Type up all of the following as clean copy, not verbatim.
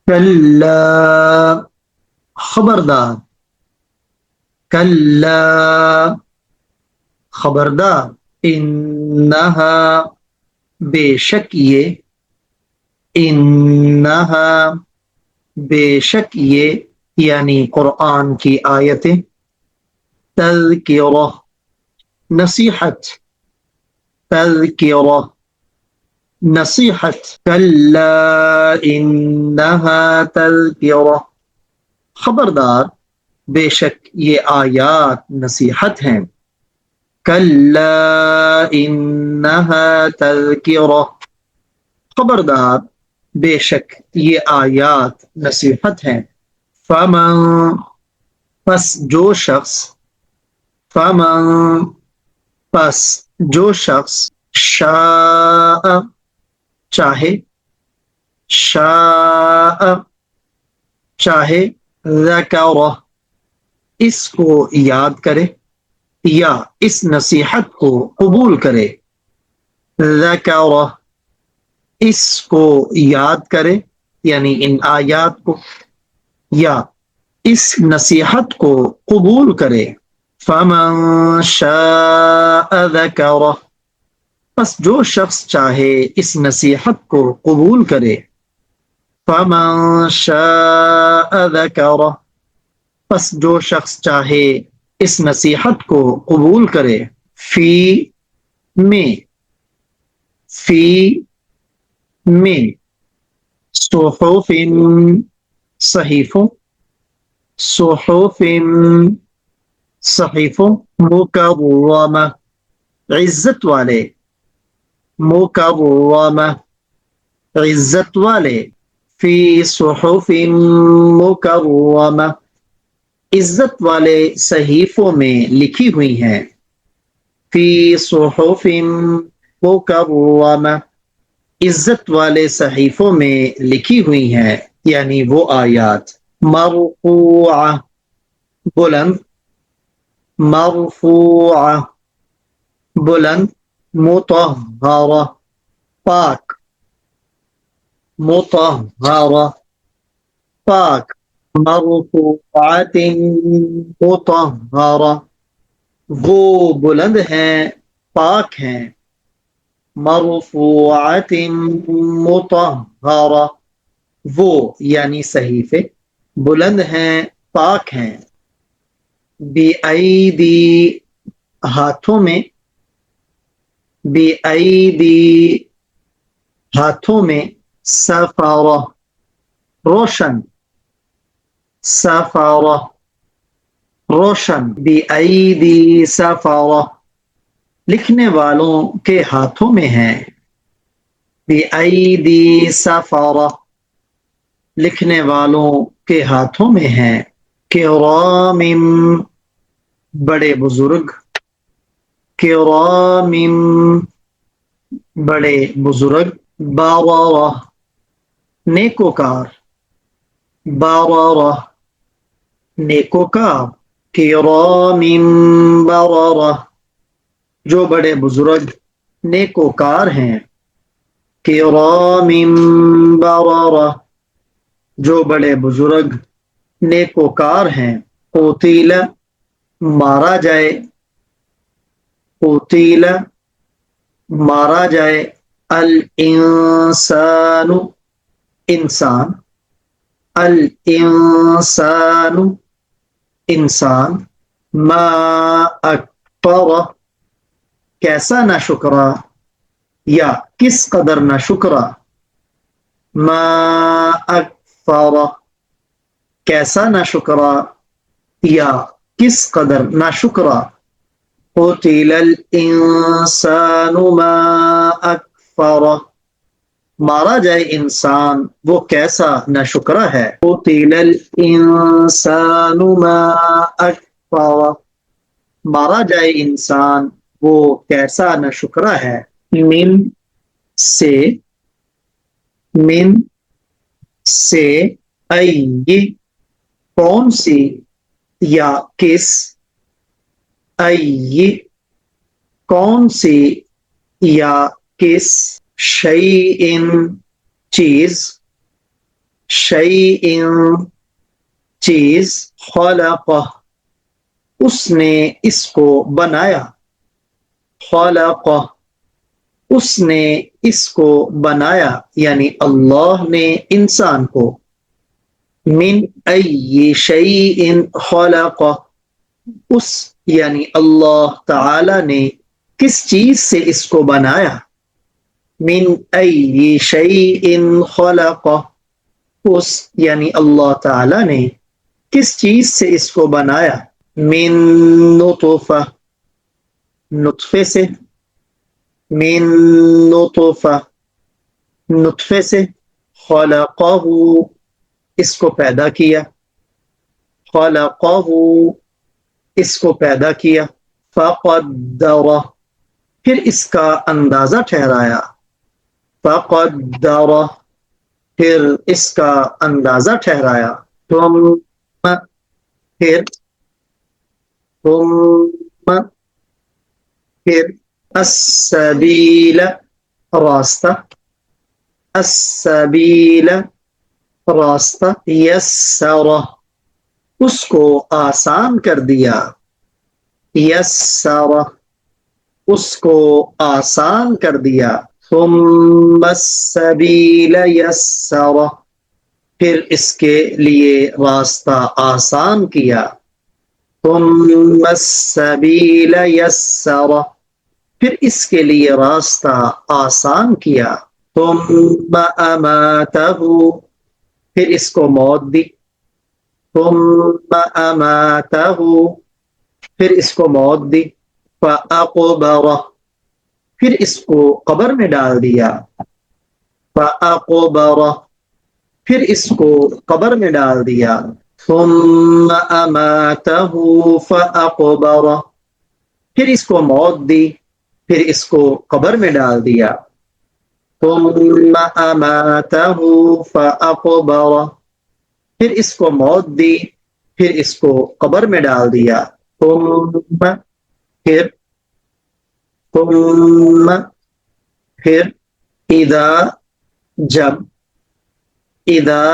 کلا خبردار، کلا خبردار، انہا بے شک یہ، انہا بے شک یہ یعنی قرآن کی آیتیں، تذکرہ نصیحت، تذکرہ نصیحت، کلا انہا تذکرہ خبردار بے شک یہ آیات نصیحت ہیں، کلا انہا تذکرہ خبردار بے شک یہ آیات نصیحت ہیں، فمن پس جو شخص، فمن پس جو شخص، شاء چاہے، شاء چاہے، ذکرہ اس کو یاد کرے یا اس نصیحت کو قبول کرے، ذکرہ اس کو یاد کرے یعنی ان آیات کو یا اس نصیحت کو قبول کرے، فمن شاء ذکرہ پس جو شخص چاہے اس نصیحت کو قبول کرے، فمن شاء ذکرہ پس جو شخص چاہے اس نصیحت کو قبول کرے، فی میں، فی میں، صحف صحیفوں، صحف صحیفوں، مکرمہ عزت والے، مکرمہ عزت والے، فی صحف مکرمہ عزت والے صحیفوں میں لکھی ہوئی ہیں، فی صحف مکرمہ عزت والے صحیفوں میں لکھی ہوئی ہیں یعنی وہ آیات، مرفوعہ بلند، مرفوعہ بلند، مطہرہ پاک، مطہرہ پاک، مرفوعات مطہرہ وہ بلند ہیں پاک ہیں، مرفوعات مطہرہ وہ یعنی صحیفے بلند ہیں پاک ہیں، بِأَيْدِي ہاتھوں میں، بِأَيْدِي ہاتھوں میں، سفرہ روشن، سفرہ روشن، بِأَيْدِي سفرہ لکھنے والوں کے ہاتھوں میں ہیں، بِأَيْدِي سفرہ لکھنے والوں کے ہاتھوں میں ہیں، کرام بڑے بزرگ، کرام بڑے بزرگ، بررہ نیکوکار، بررہ نیکوکار، کرام بررہ جو بڑے بزرگ نیکوکار ہیں، کرام بررہ جو بڑے بزرگ نیکوکار ہیں، قتل مارا جائے، قتل مارا جائے، الانسان انسان، الانسان انسان، ما اکفر کیسا نہ شکرا یا کس قدر نہ شکرا، ما اکفر کیسا نہ شکرا یا کس قدر نہ شکرا، قتل الانسان ما اکفر مارا جائے انسان وہ کیسا نہ شکرا ہے، قتل الانسان ما اکفر مارا جائے انسان وہ کیسا نہ شکرا ہے، من سے، من سے، ای کون سی یا کس، ای کون سی یا کس، شیئن چیز، شیء چیز، خلقہ اس نے اس کو بنایا، خلقہ اس نے اس کو بنایا یعنی اللہ نے انسان کو، من ای شیء خلقہ اس یعنی اللہ تعالی نے کس چیز سے اس کو بنایا، من ای شیء خلقہ اس یعنی اللہ تعالی نے کس چیز سے اس کو بنایا، من نطفہ نطفے سے، من نطفہ نطفے سے، خلقہ اس کو پیدا کیا، خلقہ اس کو پیدا کیا، فقدرہ پھر اس کا اندازہ ٹھہرایا، فقدرہ پھر اس کا اندازہ ٹھہرایا، ثم پھر ثم پھر السبیل راستہ، السبیل راستہ، یسرہ اس کو آسان کر دیا، یسرہ اس کو آسان کر دیا، ثم السبیل یسرہ پھر اس کے لیے راستہ آسان کیا، ثم السبیل یسرہ پھر اس کے لیے راستہ آسان کیا، ثم اماتہ پھر اس کو موت دی، ثم اماتہ پھر اس کو موت دی، فاقبرہ پھر اس کو قبر میں ڈال دیا، فاقبرہ پھر اس کو قبر میں ڈال دیا، ثم اماتہ فاقبرہ پھر اس کو موت دی، پھر اس کو قبر میں ڈال دیا، ثم اماتہ فاقبرہ پھر اس کو موت دی، پھر اس کو قبر میں ڈال دیا، ثم پھر اذا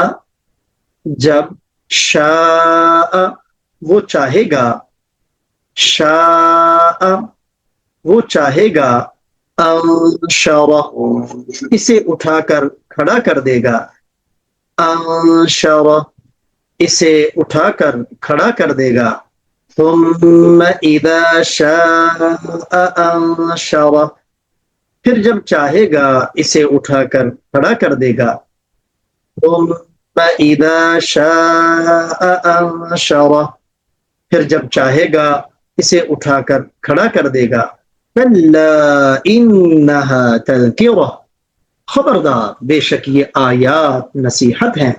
جب شاء وہ چاہے گا، شاء وہ چاہے گا، انشرہ اسے اٹھا کر کھڑا کر دے گا، انشرہ اسے اٹھا کر کھڑا کر دے گا، ثم اذا شاء انشرہ پھر جب چاہے گا اسے اٹھا کر کھڑا کر دے گا، ثم اذا شاء انشرہ پھر جب چاہے گا اسے اٹھا کر کھڑا کر دے گا، کلا انہا تذکرہ خبردار بے شک یہ آیات نصیحت ہیں،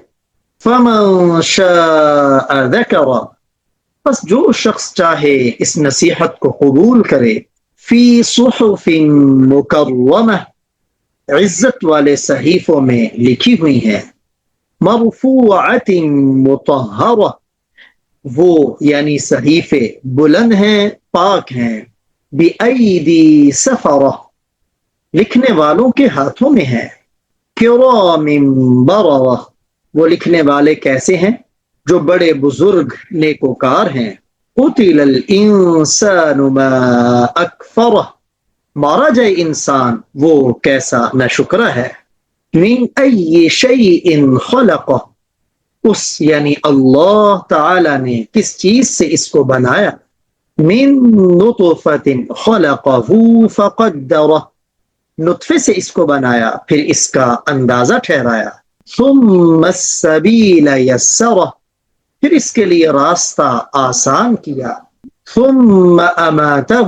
فمن شاء ذکرہ بس جو شخص چاہے اس نصیحت کو قبول کرے، فی صحف مکرمہ عزت والے صحیفوں میں لکھی ہوئی ہیں، مرفوعۃ مطہرہ وہ یعنی صحیفے بلند ہیں پاک ہیں، بِأَيْدِي سفرہ لکھنے والوں کے ہاتھوں میں ہے، کرام بررہ وہ لکھنے والے کیسے ہیں جو بڑے بزرگ نیکوکار ہیں، قتل الانسان ما اکفرہ مارا جائے انسان وہ کیسا ناشکرا ہے، من ای شیء خلقہ اس یعنی اللہ تعالی نے کس چیز سے اس کو بنایا، من نطفۃ خلقہ فقدرہ نطفے سے اس کو بنایا پھر اس کا اندازہ ٹھہرایا، ثم السبیل یسرہ پھر اس کے لیے راستہ آسان کیا، ثم اماتہ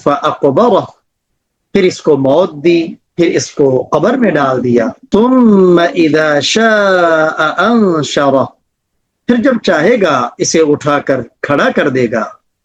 فاقبرہ پھر اس کو موت دی، پھر اس کو قبر میں ڈال دیا، ثم اذا شاء انشرہ پھر جب چاہے گا اسے اٹھا کر کھڑا کر دے گا،